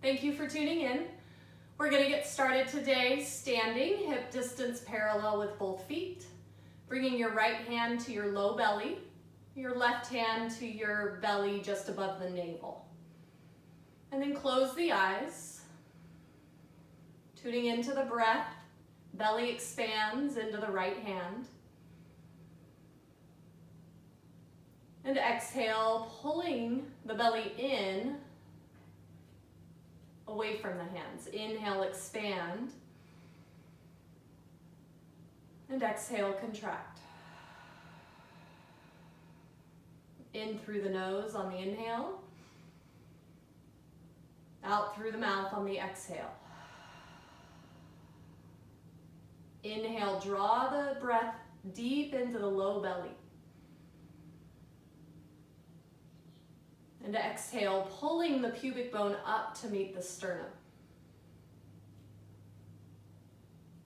Thank you for tuning in. We're going to get started today standing, hip distance parallel with both feet, bringing your right hand to your low belly, your left hand to your belly just above the navel. And then close the eyes, tuning into the breath, belly expands into the right hand. And exhale, pulling the belly in, away from the hands. Inhale, expand. And exhale, contract. In through the nose on the inhale. Out through the mouth on the exhale. Inhale, draw the breath deep into the low belly. And exhale, pulling the pubic bone up to meet the sternum.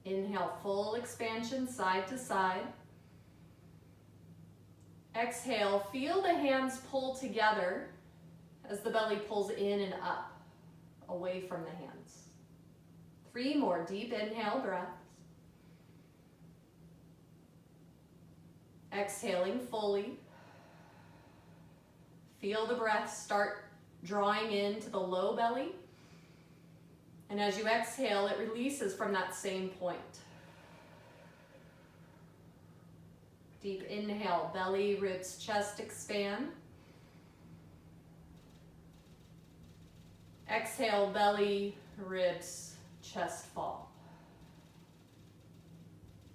Inhale, full expansion side to side. Exhale, feel the hands pull together as the belly pulls in and up, away from the hands. 3 more deep inhale breaths. Exhaling fully. Feel the breath start drawing into the low belly. And as you exhale, it releases from that same point. Deep inhale, belly, ribs, chest expand. Exhale, belly, ribs, chest fall.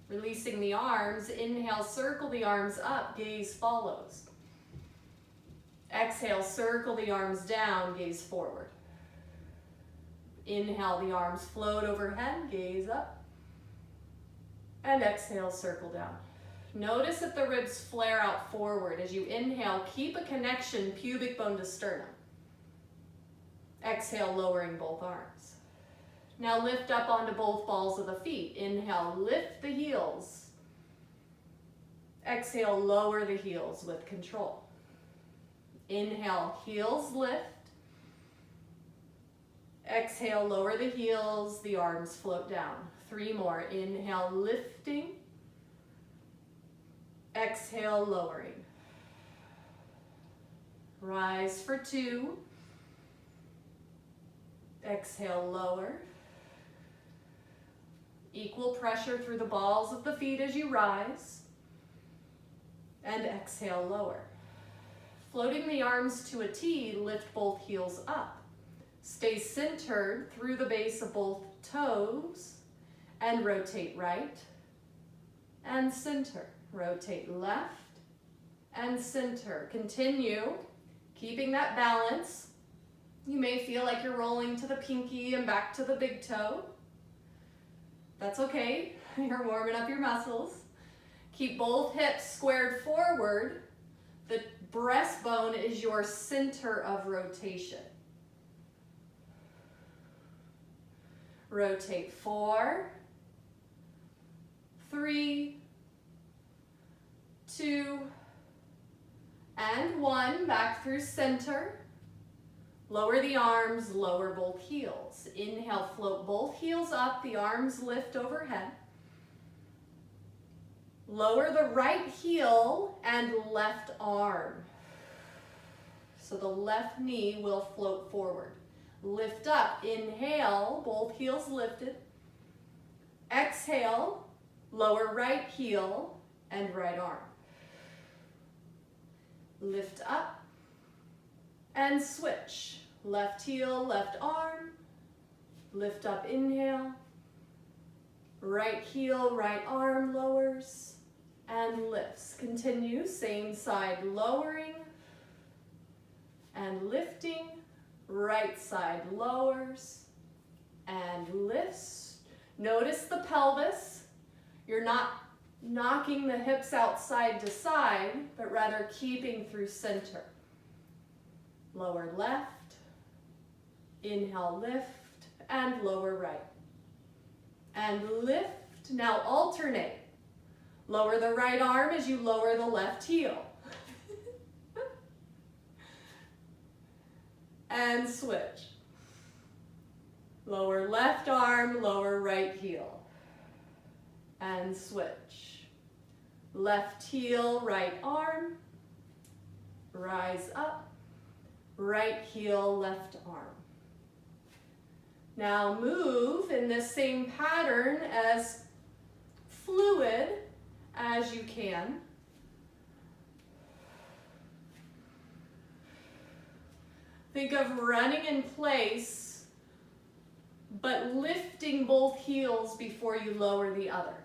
Releasing the arms, inhale, circle the arms up, gaze follows. Exhale, circle the arms down, gaze forward. Inhale, the arms float overhead, gaze up. And exhale, circle down. Notice that the ribs flare out forward. As you inhale, keep a connection, pubic bone to sternum. Exhale, lowering both arms. Now lift up onto both balls of the feet. Inhale, lift the heels. Exhale, lower the heels with control. Inhale, heels lift. Exhale, lower the heels, the arms float down. 3 more. Inhale, lifting. Exhale, lowering. Rise for 2. Exhale, lower. Equal pressure through the balls of the feet as you rise. And exhale, lower. Floating the arms to a T, lift both heels up. Stay centered through the base of both toes and rotate right and center. Rotate left and center. Continue keeping that balance. You may feel like you're rolling to the pinky and back to the big toe. That's okay. You're warming up your muscles. Keep both hips squared forward. The breastbone is your center of rotation. Rotate 4, 3, 2, and 1. Back through center. Lower the arms, lower both heels. Inhale, float both heels up, the arms lift overhead. Lower the right heel and left arm. So the left knee will float forward. Lift up, inhale, both heels lifted. Exhale, lower right heel and right arm. Lift up and switch. Left heel, left arm. Lift up, inhale. Right heel, right arm lowers and lifts. Continue, same side lowering and lifting. Right side lowers and lifts. Notice the pelvis. You're not knocking the hips out side to side, but rather keeping through center. Lower left, inhale, lift, and lower right. And lift, now alternate. Lower the right arm as you lower the left heel. And switch. Lower left arm, lower right heel. And switch. Left heel, right arm. Rise up. Right heel, left arm. Now move in this same pattern as fluid as you can. Think of running in place, but lifting both heels before you lower the other.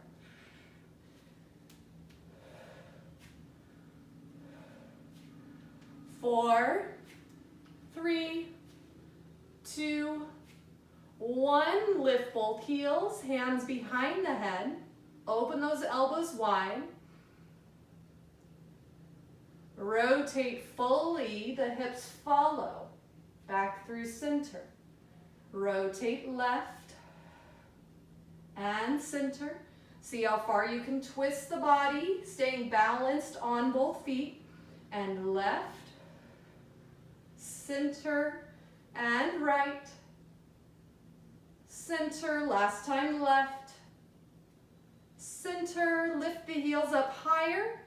Four, three, two, one. Lift both heels, hands behind the head. Open those elbows wide. Rotate fully, the hips follow. Back through center. Rotate left and center. See how far you can twist the body, staying balanced on both feet. And left, center, and right. Center, last time left. Center, lift the heels up higher.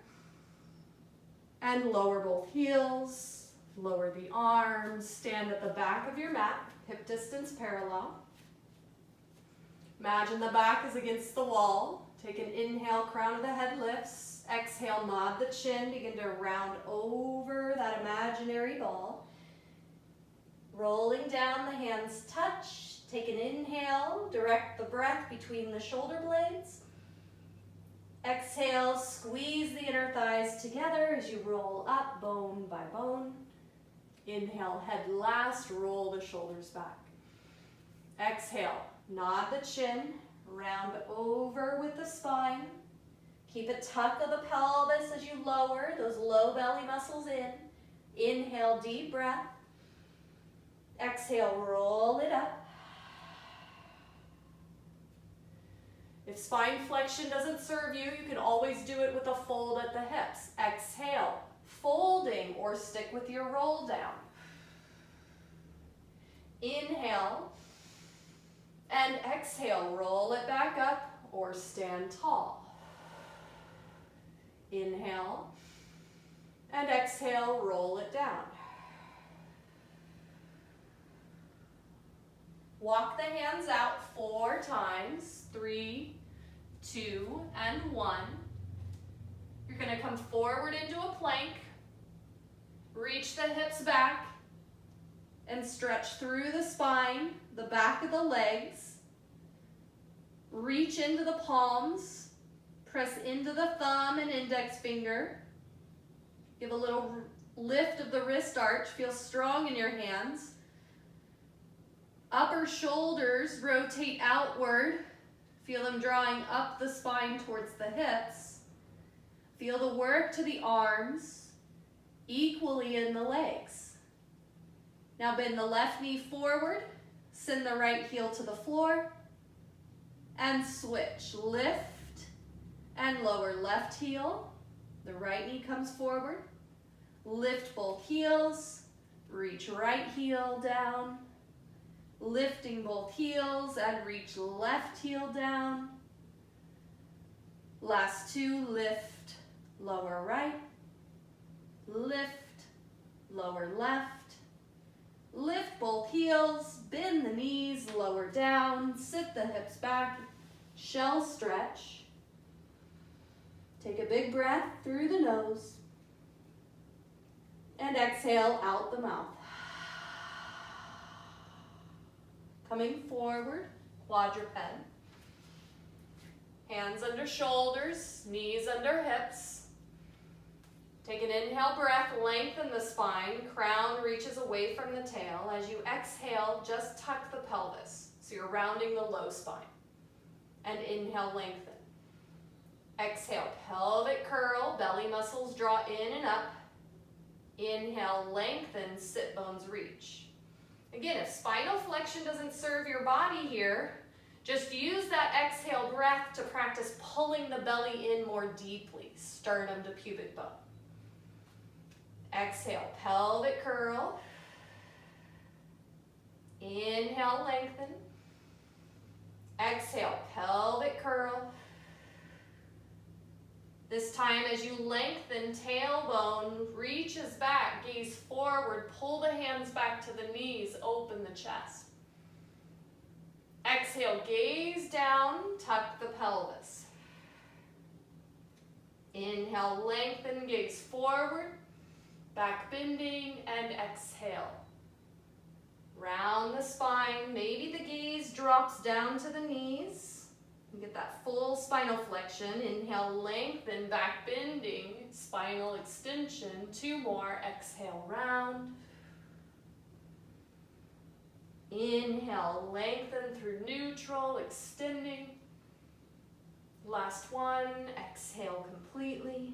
And lower both heels. Lower the arms, stand at the back of your mat, hip distance parallel. Imagine the back is against the wall. Take an inhale, crown of the head lifts. Exhale, nod the chin, begin to round over that imaginary ball. Rolling down, the hands touch. Take an inhale, direct the breath between the shoulder blades. Exhale, squeeze the inner thighs together as you roll up bone by bone. Inhale, head last, roll the shoulders back. Exhale, nod the chin, round over with the spine. Keep a tuck of the pelvis as you lower those low belly muscles in. Inhale, deep breath. Exhale, roll it up. If spine flexion doesn't serve you, you can always do it with a fold at the hips. Exhale, folding or stick with your roll down. Inhale and exhale, roll it back up or stand tall. Inhale and exhale, roll it down. Walk the hands out 4 times, 3, 2, and 1. You're going to come forward into a plank, reach the hips back, and stretch through the spine, the back of the legs. Reach into the palms, press into the thumb and index finger. Give a little lift of the wrist arch, feel strong in your hands. Upper shoulders rotate outward. Feel them drawing up the spine towards the hips. Feel the work to the arms, equally in the legs. Now bend the left knee forward, send the right heel to the floor, and switch. Lift and lower left heel. The right knee comes forward. Lift both heels, reach right heel down. Lifting both heels and reach left heel down. Last 2, lift, lower right, lift, lower left, lift both heels, bend the knees, lower down, sit the hips back, shell stretch. Take a big breath through the nose and exhale out the mouth. Coming forward, quadruped. Hands under shoulders, knees under hips. Take an inhale breath, lengthen the spine, crown reaches away from the tail. As you exhale, just tuck the pelvis, so you're rounding the low spine. And inhale, lengthen. Exhale, pelvic curl, belly muscles draw in and up. Inhale, lengthen, sit bones reach. Again, if spinal flexion doesn't serve your body here, just use that exhale breath to practice pulling the belly in more deeply, sternum to pubic bone. Exhale, pelvic curl. Inhale, lengthen. exhale, pelvic curl. This time as you lengthen, tailbone reaches back, gaze forward, pull the hands back to the knees, open the chest. Exhale, gaze down, tuck the pelvis. Inhale, lengthen, gaze forward, back bending, and exhale. Round the spine, maybe the gaze drops down to the knees. You get that full spinal flexion. Inhale, lengthen, back bending, spinal extension. 2 more, exhale, round. Inhale, lengthen through neutral, extending. Last one, exhale completely.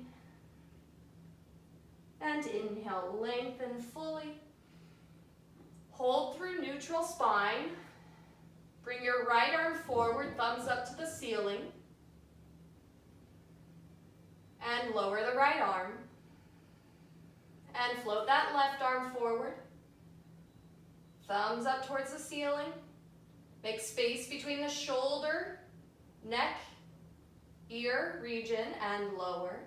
And inhale, lengthen fully. Hold through neutral spine. Bring your right arm forward, thumbs up to the ceiling. And lower the right arm. And float that left arm forward. Thumbs up towards the ceiling. Make space between the shoulder, neck, ear region, and lower.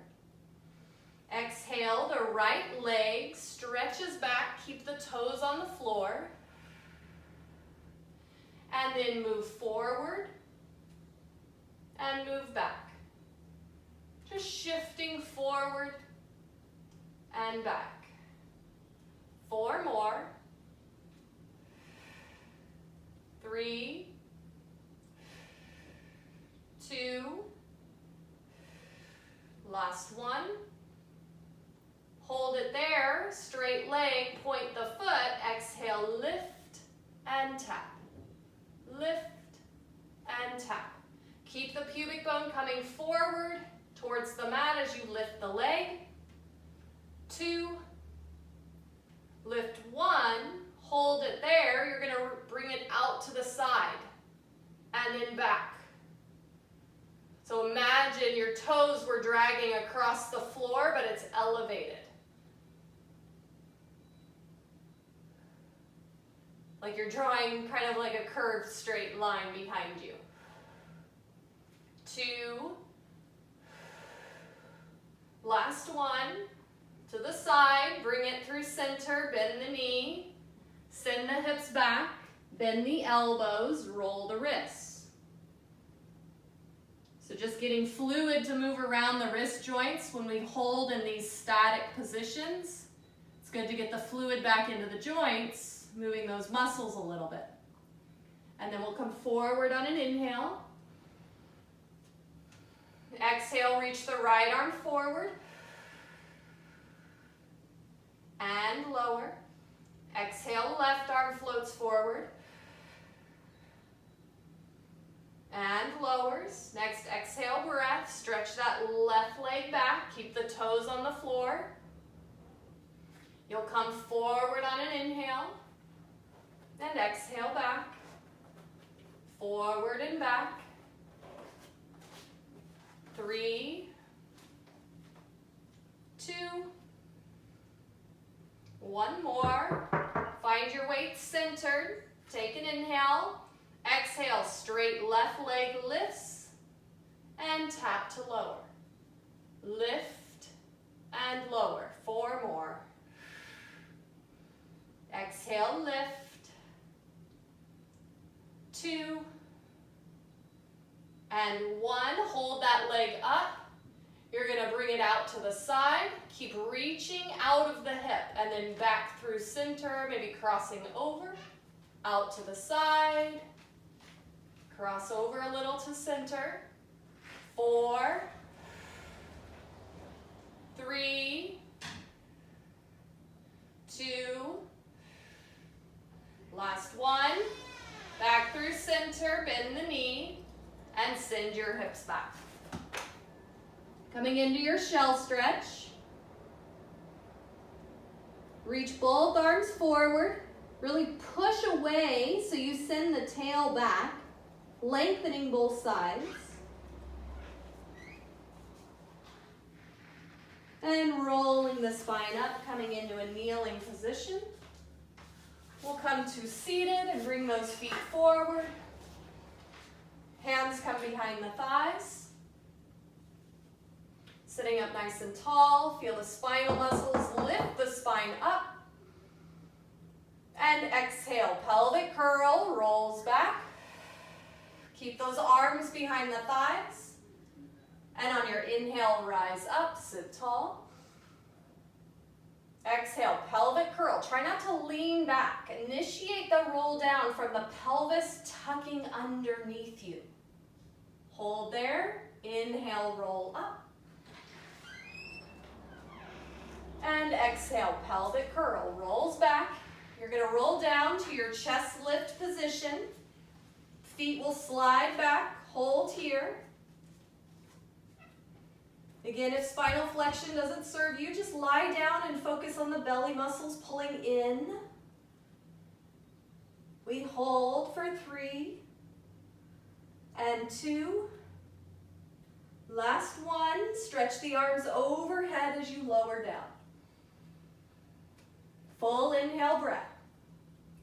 Exhale, the right leg stretches back, keep the toes on the floor. And then move forward and move back. Just shifting forward and back. 4 more. 3, 2, last one. Hold it there, straight leg, point the foot, exhale, lift and tap. Lift and tap. Keep the pubic bone coming forward towards the mat as you lift the leg. 2, lift 1, hold it there. You're going to bring it out to the side and then back. So imagine your toes were dragging across the floor, but it's elevated. Like you're drawing kind of like a curved straight line behind you. 2. Last one. To the side, bring it through center, bend the knee. Send the hips back, bend the elbows, roll the wrists. So just getting fluid to move around the wrist joints when we hold in these static positions. It's good to get the fluid back into the joints, moving those muscles a little bit. And then we'll come forward on an inhale. Exhale, reach the right arm forward. And lower. Exhale, left arm floats forward. And lowers. Next, exhale, breath. Stretch that left leg back. Keep the toes on the floor. You'll come forward on an inhale. And exhale back. Forward and back. 3, 2, 1 more. Find your weight centered. Take an inhale. Exhale, straight left leg lifts. And tap to lower. Lift and lower. 4 more. Exhale, lift. 2. And 1. Hold that leg up. You're going to bring it out to the side. Keep reaching out of the hip and then back through center, maybe crossing over, out to the side. Cross over a little to center. 4, 3, 2, last one. Back through center, bend the knee, and send your hips back. Coming into your shell stretch. Reach both arms forward. Really push away so you send the tail back, lengthening both sides. And rolling the spine up, coming into a kneeling position. We'll come to seated and bring those feet forward. Hands come behind the thighs. Sitting up nice and tall, feel the spinal muscles lift the spine up. And exhale, pelvic curl, rolls back. Keep those arms behind the thighs. And on your inhale, rise up, sit tall. Exhale, pelvic curl. Try not to lean back. Initiate the roll down from the pelvis tucking underneath you. Hold there. Inhale, roll up. And exhale, pelvic curl. Rolls back. You're going to roll down to your chest lift position. Feet will slide back. Hold here. Again, if spinal flexion doesn't serve you, just lie down and focus on the belly muscles pulling in. We hold for 3 and 2. Last one. Stretch the arms overhead as you lower down. Full inhale breath.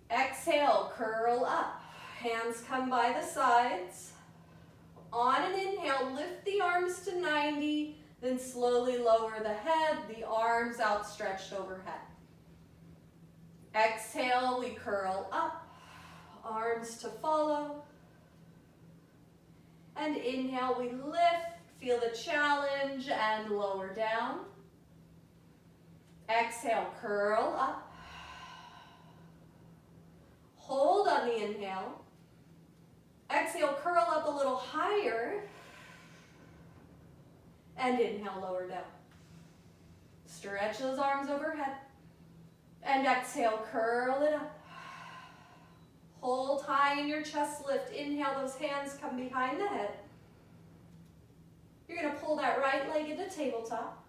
Exhale, curl up. Hands come by the sides. On an inhale, lift the arms to 90. Then slowly lower the head, the arms outstretched overhead. Exhale, we curl up, arms to follow. And inhale, we lift, feel the challenge and lower down. Exhale, curl up. Hold on the inhale. Exhale, curl up a little higher. And inhale, lower down. Stretch those arms overhead. And exhale, curl it up. Hold high in your chest lift. Inhale, those hands come behind the head. You're going to pull that right leg into tabletop.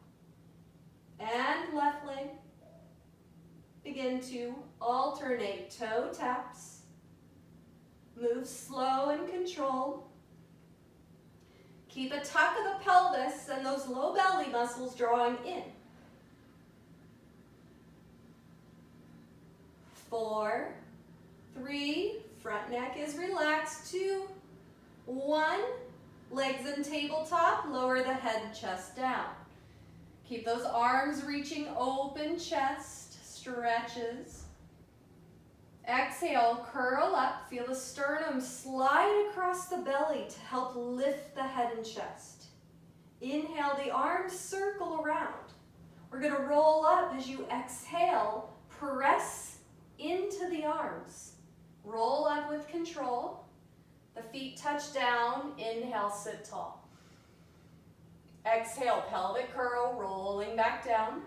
And left leg. Begin to alternate toe taps. Move slow and controlled. Keep a tuck of the pelvis and those low belly muscles drawing in. 4, 3, front neck is relaxed. 2, 1, legs in tabletop, lower the head, chest down. Keep those arms reaching open, chest, stretches. Exhale, curl up, feel the sternum slide across the belly to help lift the head and chest. Inhale, the arms circle around. We're going to roll up as you exhale, press into the arms. Roll up with control. The feet touch down, inhale, sit tall. Exhale, pelvic curl, rolling back down.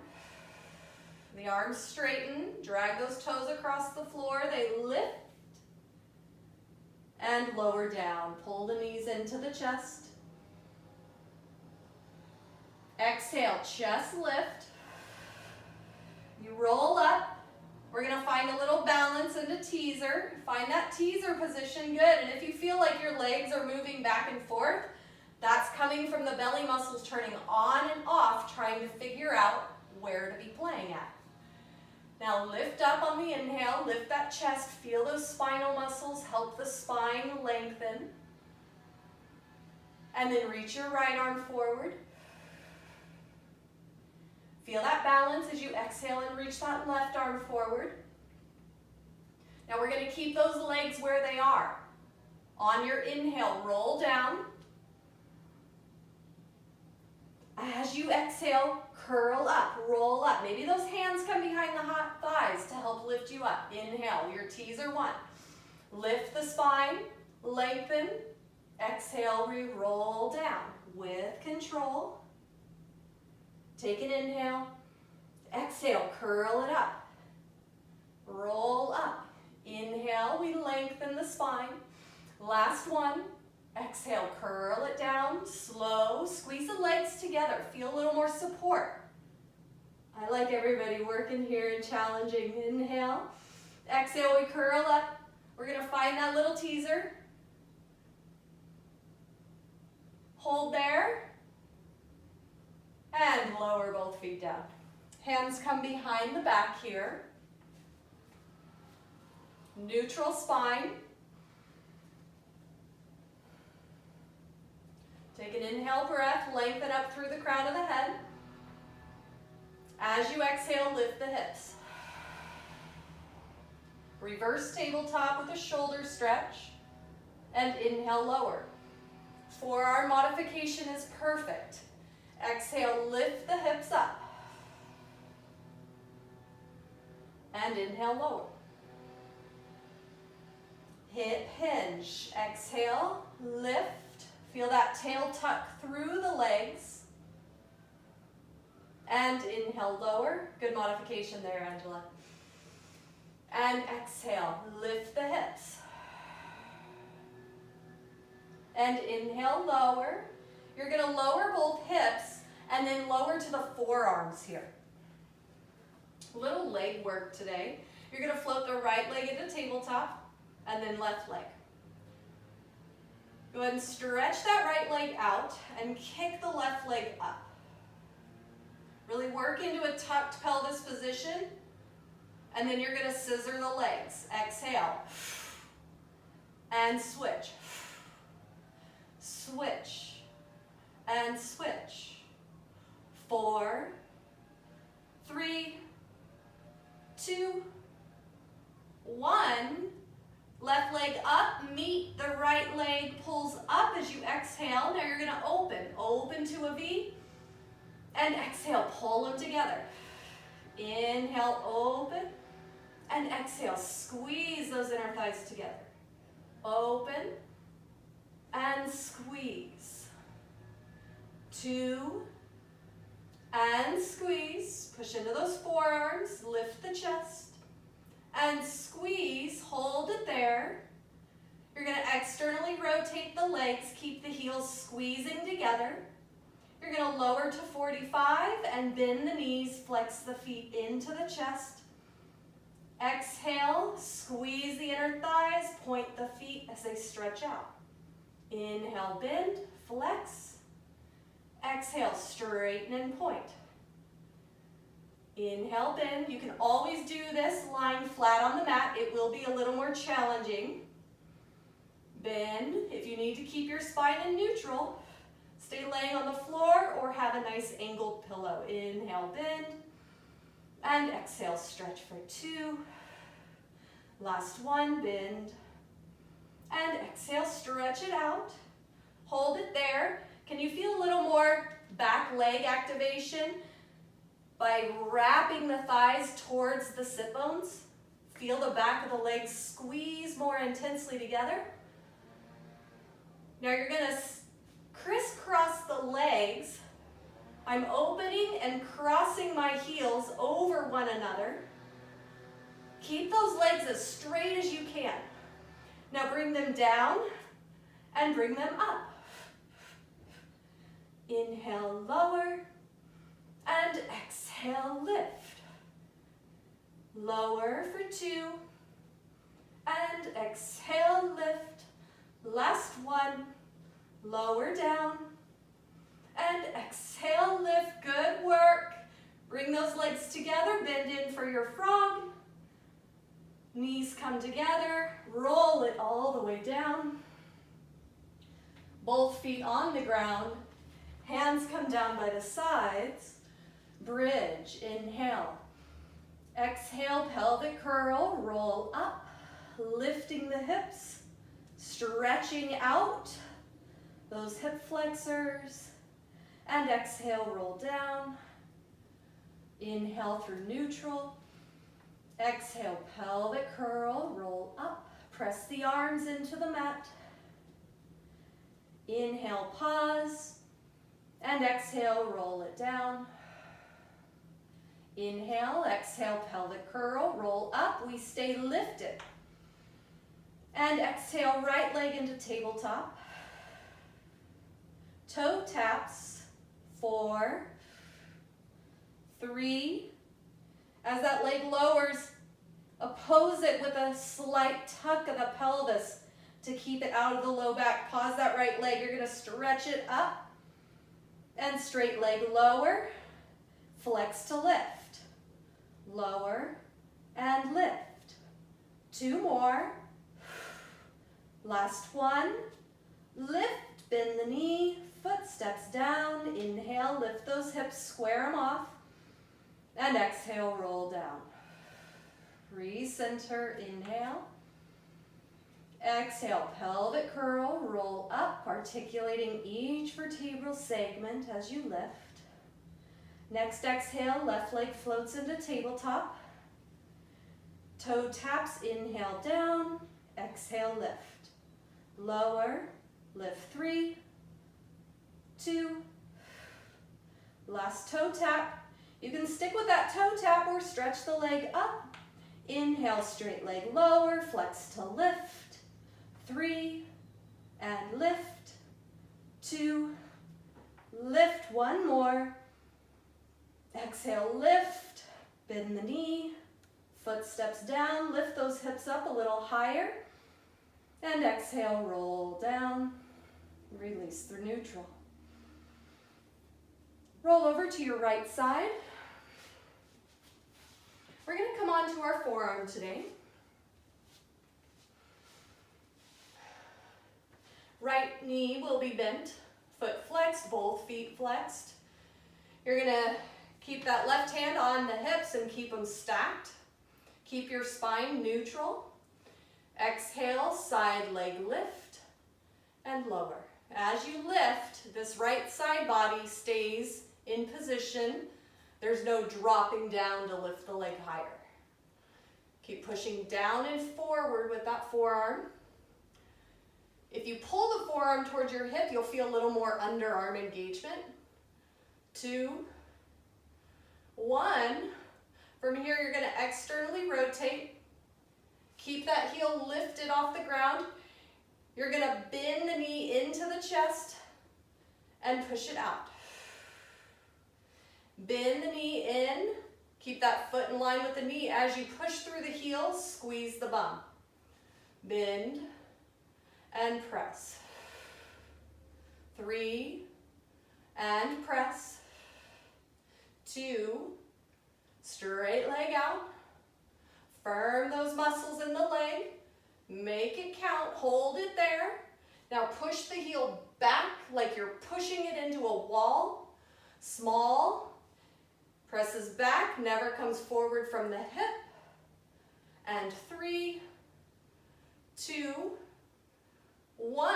The arms straighten, drag those toes across the floor, they lift and lower down. Pull the knees into the chest. Exhale, chest lift. You roll up. We're going to find a little balance and a teaser. Find that teaser position good. And if you feel like your legs are moving back and forth, that's coming from the belly muscles turning on and off, trying to figure out where to be playing at. Now lift up on the inhale, lift that chest, feel those spinal muscles, help the spine lengthen. And then reach your right arm forward. Feel that balance as you exhale and reach that left arm forward. Now we're going to keep those legs where they are. On your inhale, roll down. As you exhale, curl up, roll up. Maybe those hands come behind the hot thighs to help lift you up. Inhale, your teaser 1. Lift the spine, lengthen. Exhale, we roll down with control. Take an inhale. Exhale, curl it up. Roll up. Inhale, we lengthen the spine. Last one. Exhale, curl it down, slow, squeeze the legs together, feel a little more support. I like everybody working here and challenging. Inhale, exhale, we curl up. We're going to find that little teaser. Hold there, and lower both feet down. Hands come behind the back here. Neutral spine. Inhale breath, lengthen up through the crown of the head. As you exhale, lift the hips. Reverse tabletop with a shoulder stretch. And inhale, lower. Forearm modification is perfect. Exhale, lift the hips up. And inhale, lower. Hip hinge. Exhale, lift. Feel that tail tuck through the legs. And inhale, lower. Good modification there, Angela. And exhale, lift the hips. And inhale, lower. You're going to lower both hips and then lower to the forearms here. Little leg work today. You're going to float the right leg into tabletop and then left leg. Go ahead and stretch that right leg out and kick the left leg up. Really work into a tucked pelvis position, and then you're going to scissor the legs. Exhale and switch. Switch and switch. 4, 3, 2, 1. Left leg up, meet the right leg, pulls up as you exhale. Now you're going to open to a V, and exhale, pull them together. Inhale, open, and exhale, squeeze those inner thighs together. Open, and squeeze. 2, and squeeze. Push into those forearms, lift the chest. And squeeze, hold it there. You're going to externally rotate the legs, keep the heels squeezing together. You're going to lower to 45 and bend the knees, flex the feet into the chest. Exhale, squeeze the inner thighs, point the feet as they stretch out. Inhale, bend, flex. Exhale, straighten and point. Inhale, bend. You can always do this lying flat on the mat. It will be a little more challenging. Bend. If you need to keep your spine in neutral, stay laying on the floor or have a nice angled pillow. Inhale, bend. And exhale, stretch for 2. Last one, bend. And exhale, stretch it out. Hold it there. Can you feel a little more back leg activation by wrapping the thighs towards the sit bones? Feel the back of the legs squeeze more intensely together. Now you're going to crisscross the legs. I'm opening and crossing my heels over one another. Keep those legs as straight as you can. Now bring them down and bring them up. Inhale, lower, and exhale, lift. Lower for 2, and exhale, lift. Last one, lower down, and exhale, lift. Good work. Bring those legs together, bend in for your frog. Knees come together, roll it all the way down. Both feet on the ground. Hands come down by the sides. Bridge, inhale. Exhale, pelvic curl, roll up, lifting the hips, stretching out those hip flexors. And exhale, roll down. Inhale through neutral. Exhale, pelvic curl, roll up. Press the arms into the mat. Inhale, pause. And exhale, roll it down. Inhale, exhale, pelvic curl, roll up. We stay lifted. And exhale, right leg into tabletop. Toe taps. 4, 3. As that leg lowers, oppose it with a slight tuck of the pelvis to keep it out of the low back. Pause that right leg. You're going to stretch it up. And straight leg lower, flex to lift. Lower and lift. 2 more. Last one. Lift, bend the knee, foot steps down. Inhale, lift those hips, square them off. And exhale, roll down. Recenter, inhale. Exhale, pelvic curl, roll up, articulating each vertebral segment as you lift. Next exhale, left leg floats into tabletop. Toe taps, inhale down, exhale, lift. Lower, lift 3, 2, last toe tap. You can stick with that toe tap or stretch the leg up. Inhale, straight leg lower, flex to lift. 3, and lift. 2, lift, one more. Exhale, lift, bend the knee, foot steps down, lift those hips up a little higher. And exhale, roll down, release through neutral. Roll over to your right side. We're going to come onto our forearm today. Right knee will be bent, foot flexed, both feet flexed. You're going to keep that left hand on the hips and keep them stacked. Keep your spine neutral. Exhale, side leg lift and lower. As you lift, this right side body stays in position. There's no dropping down to lift the leg higher. Keep pushing down and forward with that forearm. If you pull the forearm towards your hip, you'll feel a little more underarm engagement. 2, 1. From here, you're going to externally rotate. Keep that heel lifted off the ground. You're going to bend the knee into the chest and push it out. Bend the knee in. Keep that foot in line with the knee. As you push through the heel, squeeze the bum. Bend and press. 3, and press. 2, straight leg out. Firm those muscles in the leg. Make it count. Hold it there. Now push the heel back like you're pushing it into a wall. Small. Presses back. Never comes forward from the hip. And 3, 2, 1.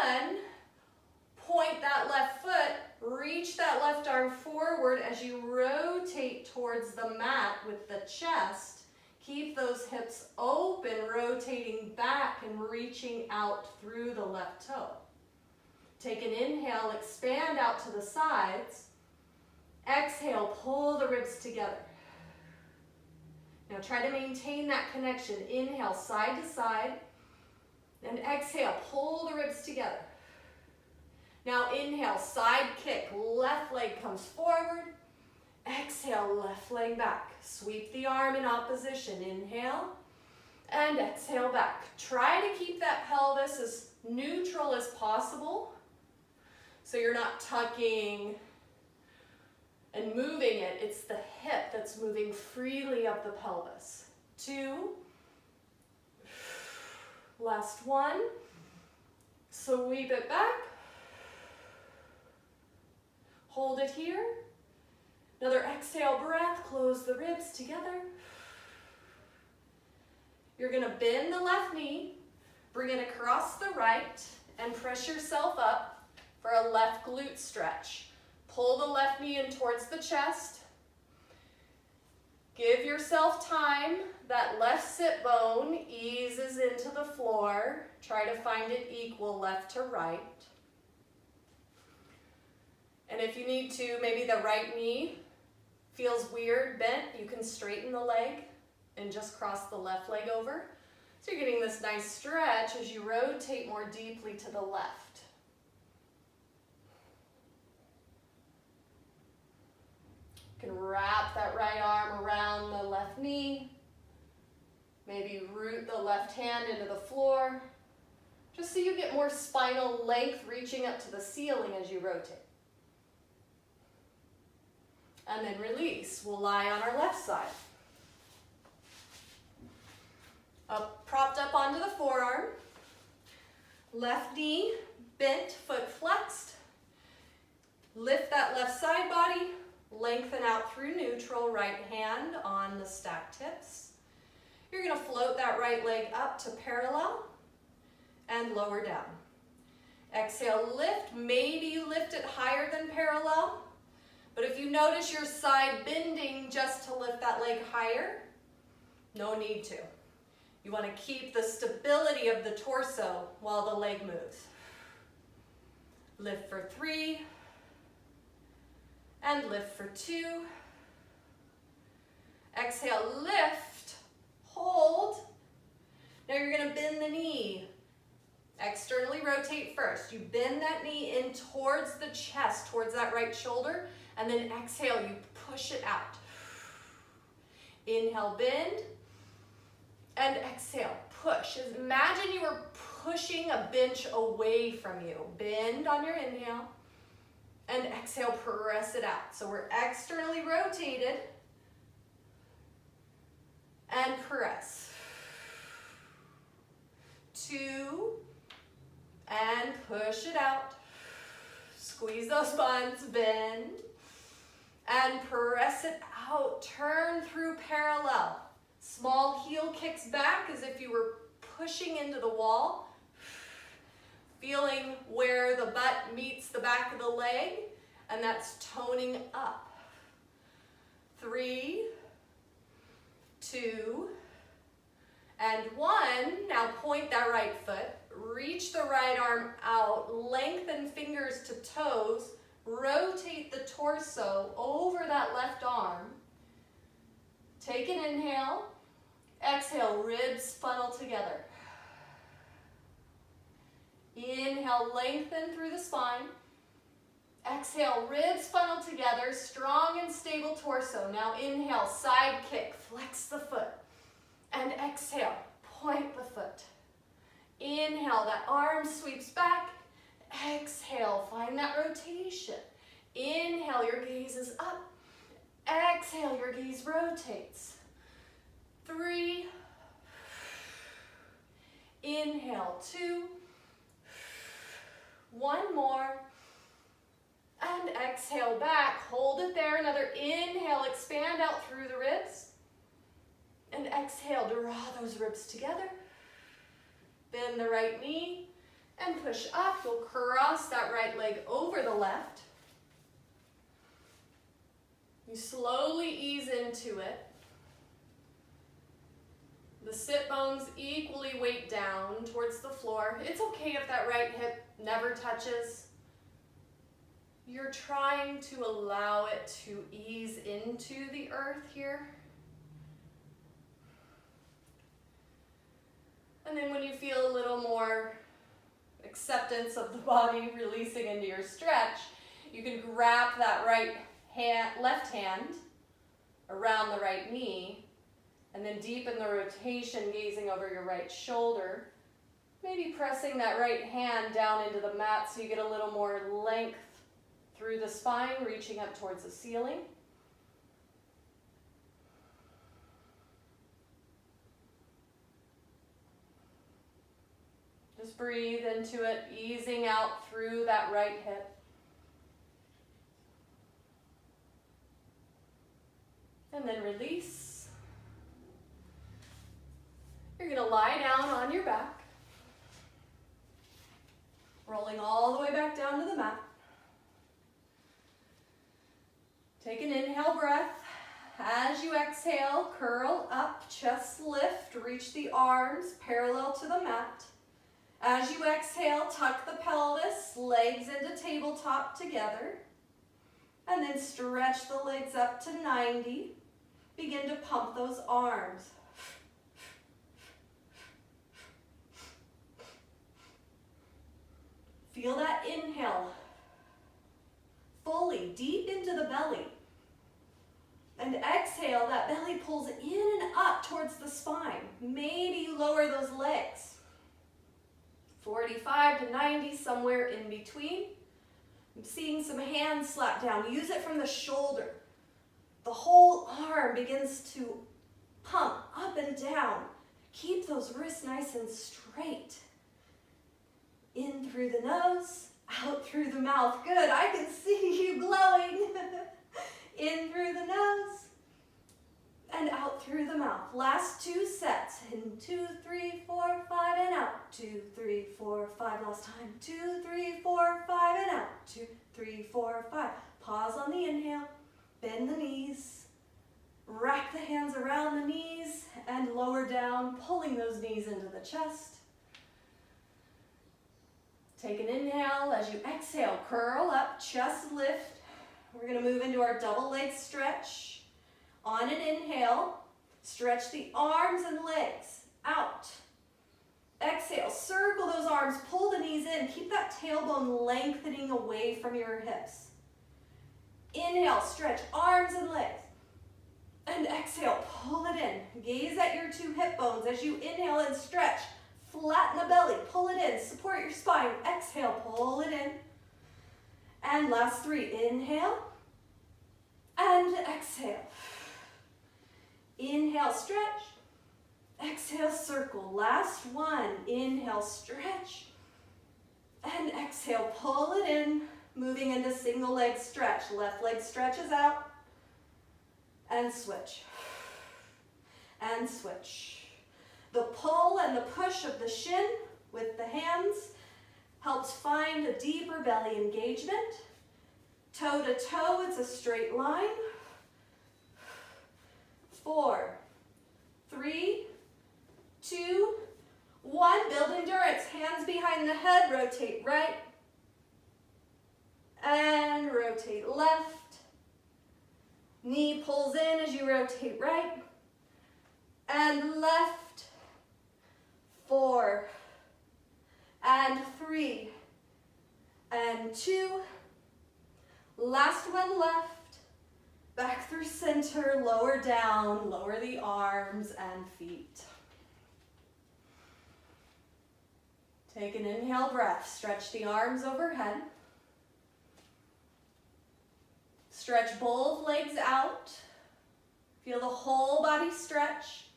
Point that left foot. Reach that left arm forward as you rotate towards the mat with the chest. Keep those hips open, rotating back and reaching out through the left toe. Take an inhale, expand out to the sides. Exhale, pull the ribs together. Now try to maintain that connection. Inhale, side to side. And exhale, pull the ribs together. Now inhale, side kick, left leg comes forward. Exhale, left leg back. Sweep the arm in opposition. Inhale and exhale back. Try to keep that pelvis as neutral as possible so you're not tucking and moving it. It's the hip that's moving freely up the pelvis. 2. Last 1. Sweep it back. Hold it here. Another exhale breath, close the ribs together. You're going to bend the left knee, bring it across the right, and press yourself up for a left glute stretch. Pull the left knee in towards the chest. Give yourself time. That left sit bone eases into the floor. Try to find it equal left to right. And if you need to, maybe the right knee feels weird, bent, you can straighten the leg and just cross the left leg over. So you're getting this nice stretch as you rotate more deeply to the left. You can wrap that right arm around the left knee. Maybe root the left hand into the floor, just so you get more spinal length reaching up to the ceiling as you rotate. And then release. We'll lie on our left side. Propped up onto the forearm. Left knee bent, foot flexed. Lift that left side body, lengthen out through neutral, right hand on the stacked hips. You're gonna float that right leg up to parallel and lower down. Exhale, lift. Maybe you lift it higher than parallel, but if you notice your side bending just to lift that leg higher, no need to. You wanna keep the stability of the torso while the leg moves. Lift for 3, and lift for 2. Exhale, lift, hold. Now you're gonna bend the knee. Externally rotate first. You bend that knee in towards the chest, towards that right shoulder, and then exhale, you push it out. Inhale, bend, and exhale, push. Imagine you were pushing a bench away from you. Bend on your inhale, and exhale, press it out. So we're externally rotated, and press. 2, and push it out. Squeeze those buns, bend, and press it out. Turn through parallel. Small heel kicks back as if you were pushing into the wall. Feeling where the butt meets the back of the leg, and that's toning up. 3, 2, and 1. Now point that right foot. Reach the right arm out. Lengthen fingers to toes. Rotate the torso over that left arm. Take an inhale. Exhale, ribs funnel together. Inhale, lengthen through the spine. Exhale, ribs funnel together, strong and stable torso. Now inhale, side kick, flex the foot. And exhale, point the foot. Inhale, that arm sweeps back. Exhale, find that rotation. Inhale, your gaze is up. Exhale, your gaze rotates. 3. Inhale, 2. 1 more. And exhale back. Hold it there. Another inhale, expand out through the ribs. And exhale, draw those ribs together. Bend the right knee and push up. You'll cross that right leg over the left. You slowly ease into it. The sit bones equally weight down towards the floor. It's okay if that right hip never touches. You're trying to allow it to ease into the earth here. And then when you feel a little more acceptance of the body releasing into your stretch, you can grab that left hand around the right knee and then deepen the rotation, gazing over your right shoulder. Maybe pressing that right hand down into the mat so you get a little more length through the spine, reaching up towards the ceiling. Just breathe into it, easing out through that right hip. And then release. You're going to lie down on your back, rolling all the way back down to the mat. Take an inhale breath. As you exhale, curl up, chest lift, reach the arms parallel to the mat. As you exhale, tuck the pelvis, legs into tabletop together. And then stretch the legs up to 90. Begin to pump those arms. Feel that inhale fully, deep into the belly. And exhale, that belly pulls in and up towards the spine. Maybe you lower those legs. 45 to 90, somewhere in between. I'm seeing some hands slap down. Use it from the shoulder. The whole arm begins to pump up and down. Keep those wrists nice and straight. In through the nose, Out through the mouth. Good, I can see you glowing. In through the nose. And out through the mouth. Last 2 sets. In 2, 3, 4, 5, and out. 2, 3, 4, 5. Last time. 2, 3, 4, 5, and out. 2, 3, 4, 5. Pause on the inhale. Bend the knees. Wrap the hands around the knees and lower down, pulling those knees into the chest. Take an inhale. As you exhale, curl up, chest lift. We're going to move into our double leg stretch. On an inhale, stretch the arms and legs out. Exhale, circle those arms, pull the knees in. Keep that tailbone lengthening away from your hips. Inhale, stretch arms and legs. And exhale, pull it in. Gaze at your 2 hip bones as you inhale and stretch. Flatten the belly, pull it in, support your spine. Exhale, pull it in. And last 3, inhale and exhale. Inhale, stretch. Exhale, circle. Last 1, inhale, stretch. And exhale, pull it in, moving into single leg stretch. Left leg stretches out. And switch. And switch. The pull and the push of the shin with the hands helps find a deeper belly engagement. Toe to toe, it's a straight line. 4, 3, 2, 1. Build endurance. Hands behind the head. Rotate right. And rotate left. Knee pulls in as you rotate right. And left. 4. And 3. And 2. Last one left. Back through center, lower down, lower the arms and feet. Take an inhale breath, stretch the arms overhead. Stretch both legs out. Feel the whole body stretch.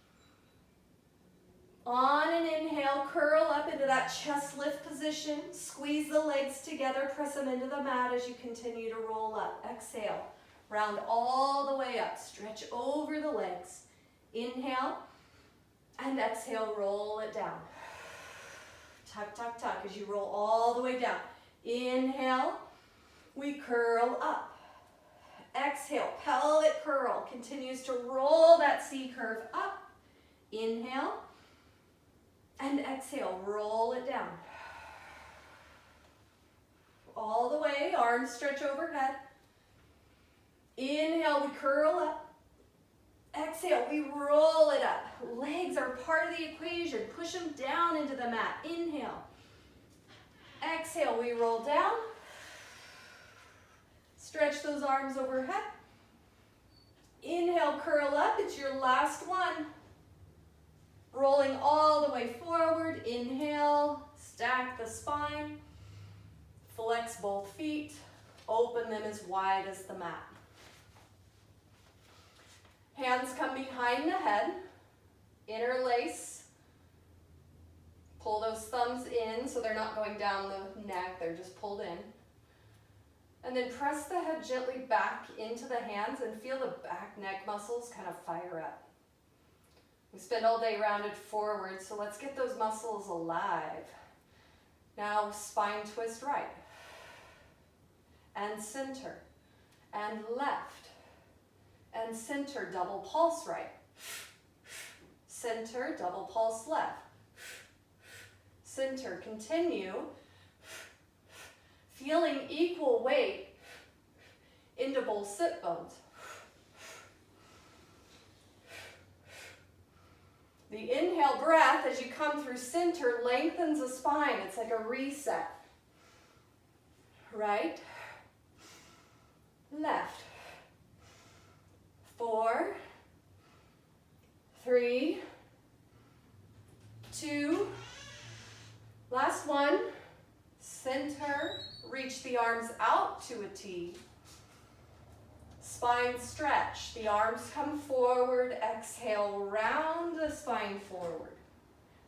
On an inhale, curl up into that chest lift position. Squeeze the legs together, press them into the mat as you continue to roll up. Exhale. Round all the way up, stretch over the legs. Inhale, and exhale, roll it down. Tuck, tuck, tuck as you roll all the way down. Inhale, we curl up. Exhale, pelvic curl continues to roll that C curve up. Inhale, and exhale, roll it down. All the way, arms stretch overhead. Inhale, we curl up. Exhale, we roll it up. Legs are part of the equation. Push them down into the mat. Inhale. Exhale, we roll down. Stretch those arms overhead. Inhale, curl up. It's your last one. Rolling all the way forward. Inhale, stack the spine. Flex both feet. Open them as wide as the mat. Hands come behind the head, interlace, pull those thumbs in so they're not going down the neck, they're just pulled in. And then press the head gently back into the hands and feel the back neck muscles kind of fire up. We spend all day rounded forward, so let's get those muscles alive. Now spine twist right, and center, and left. And center, double pulse right. Center, double pulse left. Center, continue. Feeling equal weight into both sit bones. The inhale breath as you come through center lengthens the spine. It's like a reset. Right, left. 4, 3, 2, last one, center, reach the arms out to a T. Spine stretch, the arms come forward, exhale, round the spine forward.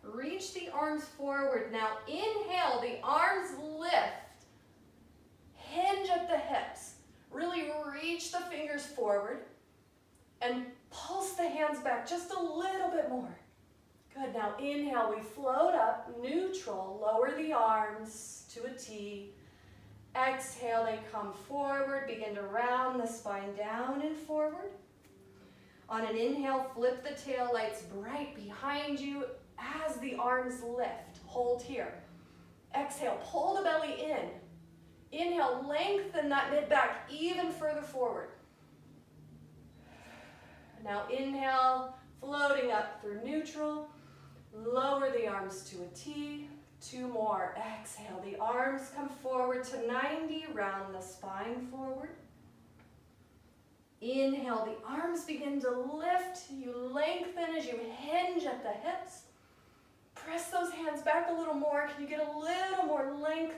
Reach the arms forward. Now inhale, the arms lift back just a little bit more. Good, now inhale, we float up, neutral, lower the arms to a T. Exhale, they come forward, begin to round the spine down and forward. On an inhale, flip the tail lights bright behind you as the arms lift. Hold here. Exhale, pull the belly in. Inhale, lengthen that mid-back even further forward. Now inhale, floating up through neutral. Lower the arms to a T. 2 more. Exhale, the arms come forward to 90. Round the spine forward. Inhale, the arms begin to lift. You lengthen as you hinge at the hips. Press those hands back a little more. Can you get a little more length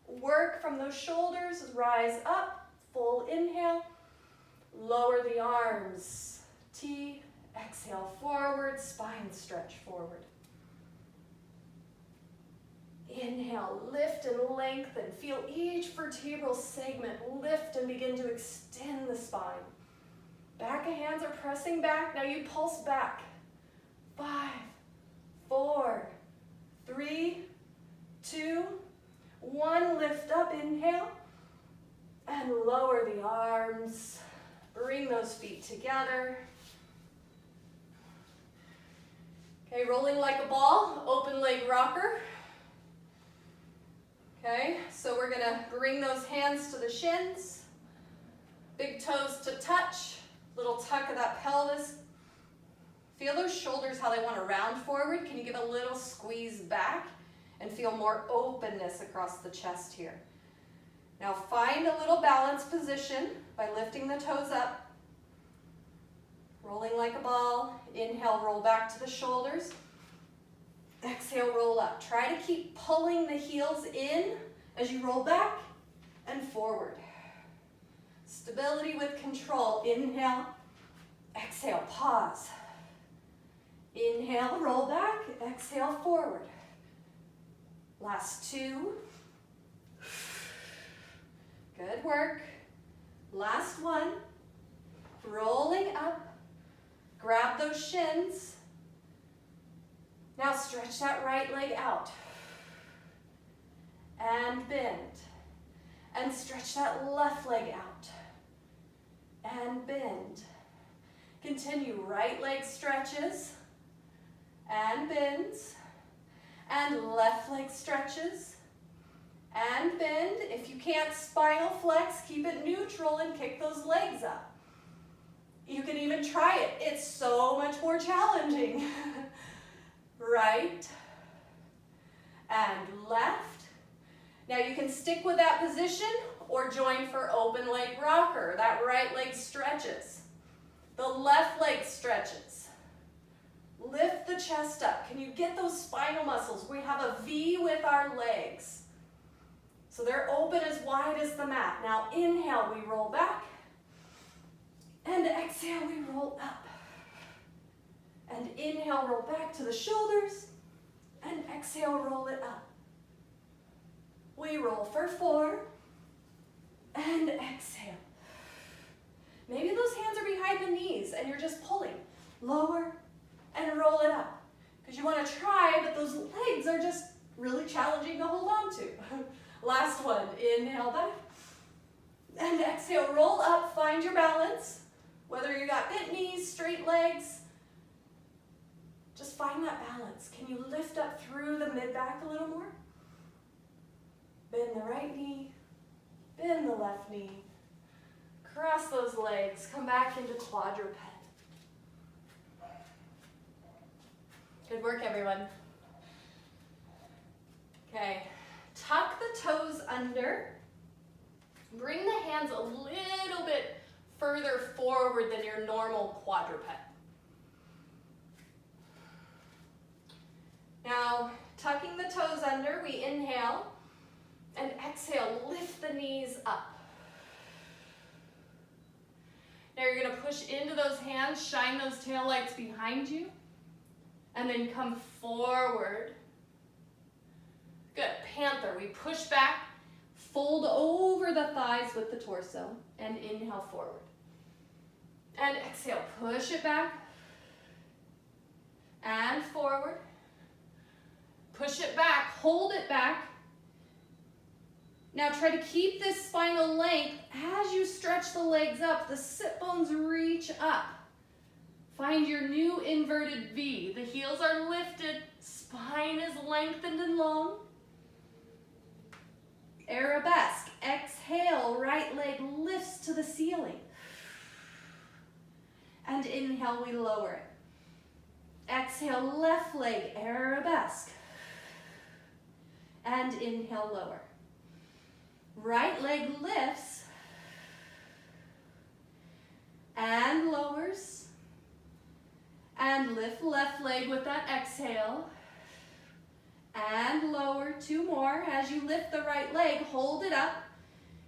work from those shoulders? Rise up, full inhale. Lower the arms. T, exhale forward, spine stretch forward. Inhale, lift and lengthen. Feel each vertebral segment lift and begin to extend the spine. Back of hands are pressing back. Now you pulse back. 5, 4, 3, 2, 1. Lift up, inhale. And lower the arms. Bring those feet together. Okay, rolling like a ball, open leg rocker. Okay, so we're gonna bring those hands to the shins. Big toes to touch. Little tuck of that pelvis. Feel those shoulders, how they want to round forward. Can you give a little squeeze back and feel more openness across the chest here? Now find a little balanced position by lifting the toes up. Rolling like a ball. Inhale, roll back to the shoulders. Exhale, roll up. Try to keep pulling the heels in as you roll back and forward. Stability with control. Inhale, exhale, pause. Inhale, roll back, exhale, forward. Last 2. Good work. Last 1. Rolling up, grab those shins. Now stretch that right leg out. And bend. And stretch that left leg out. And bend. Continue right leg stretches. And bends. And left leg stretches. And bend. If you can't spinal flex, keep it neutral and kick those legs up. You can even try it. It's so much more challenging. Right and left. Now you can stick with that position or join for open leg rocker. That right leg stretches. The left leg stretches. Lift the chest up. Can you get those spinal muscles? We have a V with our legs. So they're open as wide as the mat. Now inhale, we roll back. And exhale, we roll up. And inhale, roll back to the shoulders. And exhale, roll it up. We roll for 4. And exhale. Maybe those hands are behind the knees and you're just pulling. Lower and roll it up. Because you want to try, but those legs are just really challenging to hold on to. Last one. Inhale back. And exhale, roll up. Find your balance. Whether you got bent knees, straight legs, just find that balance. Can you lift up through the mid-back a little more? Bend the right knee, bend the left knee. Cross those legs, come back into quadruped. Good work, everyone. Okay, tuck the toes under. Bring the hands a little bit further forward than your normal quadruped. Now, tucking the toes under, we inhale, and exhale, lift the knees up. Now you're gonna push into those hands, shine those tail lights behind you, and then come forward. Good, panther, we push back, fold over the thighs with the torso, and inhale forward. And exhale, push it back, and forward. Push it back, hold it back. Now try to keep this spinal length. As you stretch the legs up, the sit bones reach up. Find your new inverted V. The heels are lifted, spine is lengthened and long. Arabesque. Exhale, right leg lifts to the ceiling. And inhale, we lower it. Exhale, left leg, arabesque. And inhale, lower. Right leg lifts and lowers. And lift left leg with that exhale. And lower, 2 more. As you lift the right leg, hold it up.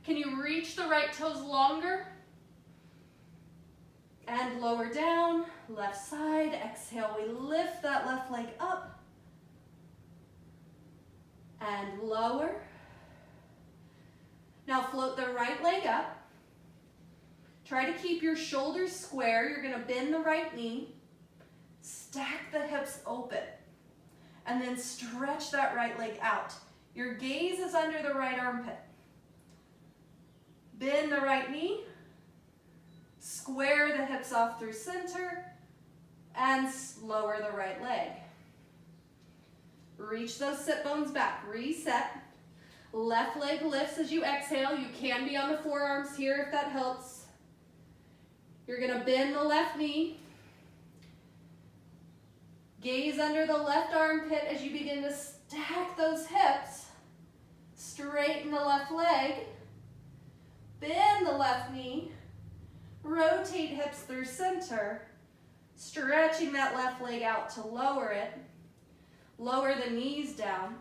Can you reach the right toes longer? And lower down, left side. Exhale, we lift that left leg up. And lower. Now float the right leg up. Try to keep your shoulders square. You're gonna bend the right knee. Stack the hips open. And then stretch that right leg out. Your gaze is under the right armpit. Bend the right knee. Square the hips off through center. And lower the right leg. Reach those sit bones back. Reset. Left leg lifts as you exhale. You can be on the forearms here if that helps. You're gonna bend the left knee. Gaze under the left armpit as you begin to stack those hips. Straighten the left leg. Bend the left knee. Rotate hips through center. Stretching that left leg out to lower it. Lower the knees down.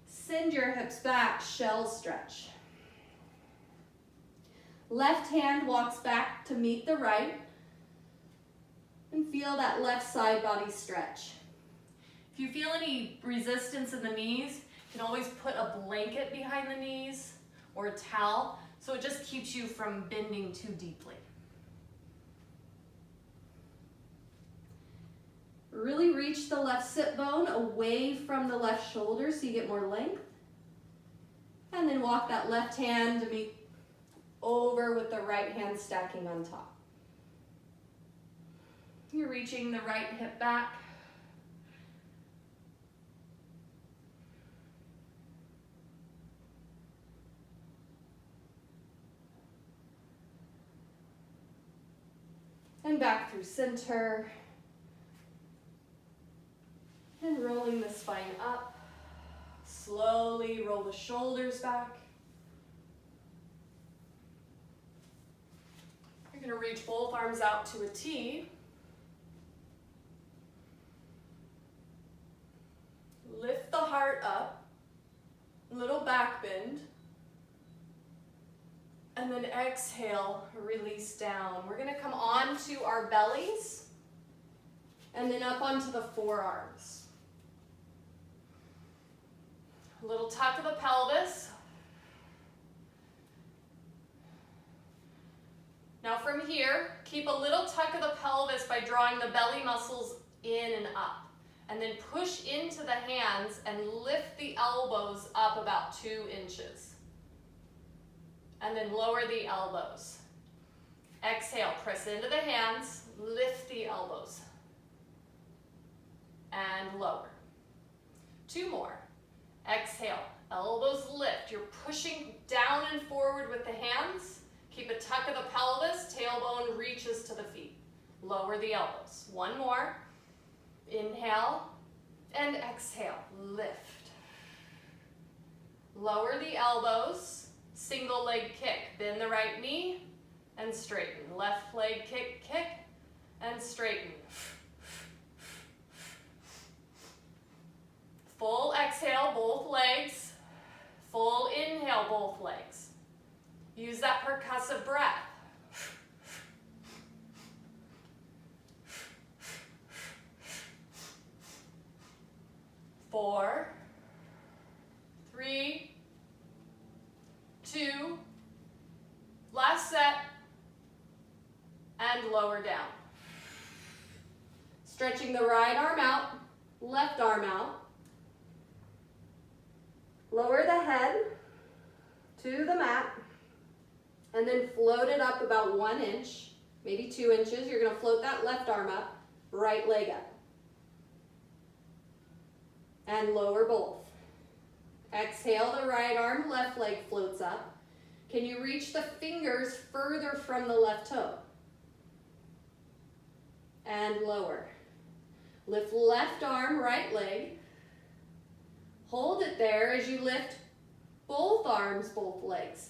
Send your hips back, shell stretch. Left hand walks back to meet the right. And feel that left side body stretch. If you feel any resistance in the knees, you can always put a blanket behind the knees or a towel, so it just keeps you from bending too deeply. Really reach the left sit bone away from the left shoulder so you get more length. And then walk that left hand to meet over with the right hand stacking on top. You're reaching the right hip back. And back through center. And rolling the spine up. Slowly roll the shoulders back. You're going to reach both arms out to a T. Lift the heart up, little back bend, and then exhale, release down. We're gonna come onto our bellies, and then up onto the forearms. A little tuck of the pelvis. Now from here, keep a little tuck of the pelvis by drawing the belly muscles in and up. And then push into the hands and lift the elbows up about 2 inches. And then lower the elbows. Exhale, press into the hands, lift the elbows. And lower. 2 more. Exhale, elbows lift. You're pushing down and forward with the hands. Keep a tuck of the pelvis, tailbone reaches to the feet. Lower the elbows. 1 more. Inhale and exhale, lift. Lower the elbows, single leg kick. Bend the right knee and straighten. Left leg kick, kick, and straighten. Full exhale, both legs. Full inhale, both legs. Use that percussive breath. 4, 3, 2, last set, and lower down. Stretching the right arm out, left arm out. Lower the head to the mat, and then float it up about 1 inch, maybe 2 inches. You're going to float that left arm up, right leg up. And lower both. Exhale, the right arm, left leg floats up. Can you reach the fingers further from the left toe? And lower. Lift left arm, right leg. Hold it there as you lift both arms, both legs.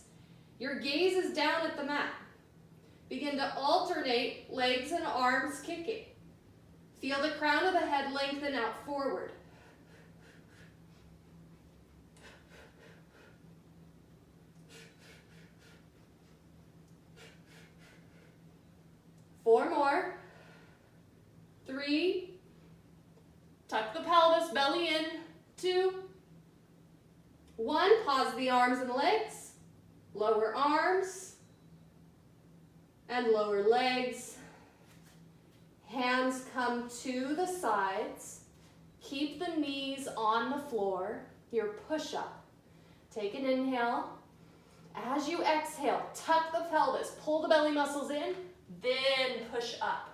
Your gaze is down at the mat. Begin to alternate legs and arms kicking. Feel the crown of the head lengthen out forward. Four more. 3. Tuck the pelvis, belly in. 2. 1. Pause the arms and legs. Lower arms and lower legs. Hands come to the sides. Keep the knees on the floor. Your push-up. Take an inhale. As you exhale, tuck the pelvis, pull the belly muscles in, then push up.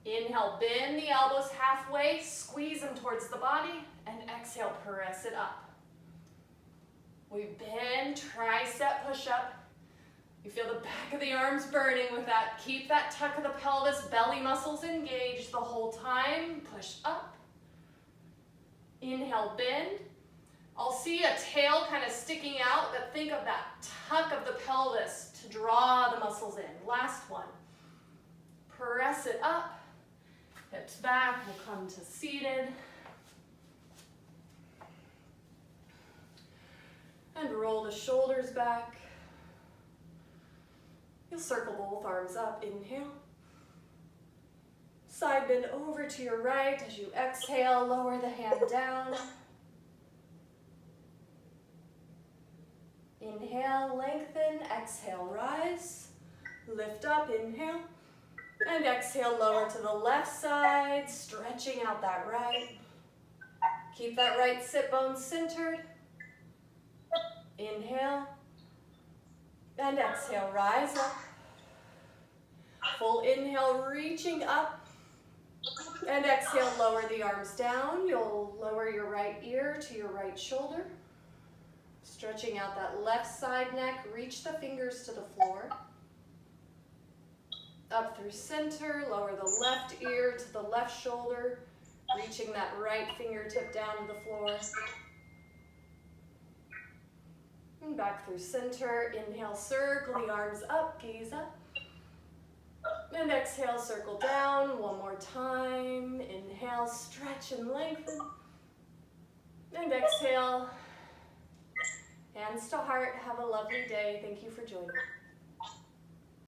Inhale, bend the elbows halfway, squeeze them towards the body, and exhale, press it up. We bend, tricep push-up. You feel the back of the arms burning with that. Keep that tuck of the pelvis, belly muscles engaged the whole time. Push up. Inhale, bend. I'll see a tail kind of sticking out, but think of that tuck of the pelvis to draw the muscles in. Last one. Press it up. Hips back, we'll come to seated. And roll the shoulders back. You'll circle both arms up, inhale. Side bend over to your right. As you exhale, lower the hand down. Inhale, lengthen, exhale, rise. Lift up, inhale. And exhale, lower to the left side, stretching out that right. Keep that right sit bone centered. Inhale. And exhale, rise up. Full inhale, reaching up. And exhale, lower the arms down. You'll lower your right ear to your right shoulder. Stretching out that left side neck, reach the fingers to the floor. Up through center, lower the left ear to the left shoulder, reaching that right fingertip down to the floor. And back through center, inhale, circle the arms up, gaze up. And exhale, circle down, one more time. Inhale, stretch and lengthen. And exhale, hands to heart, have a lovely day. Thank you for joining.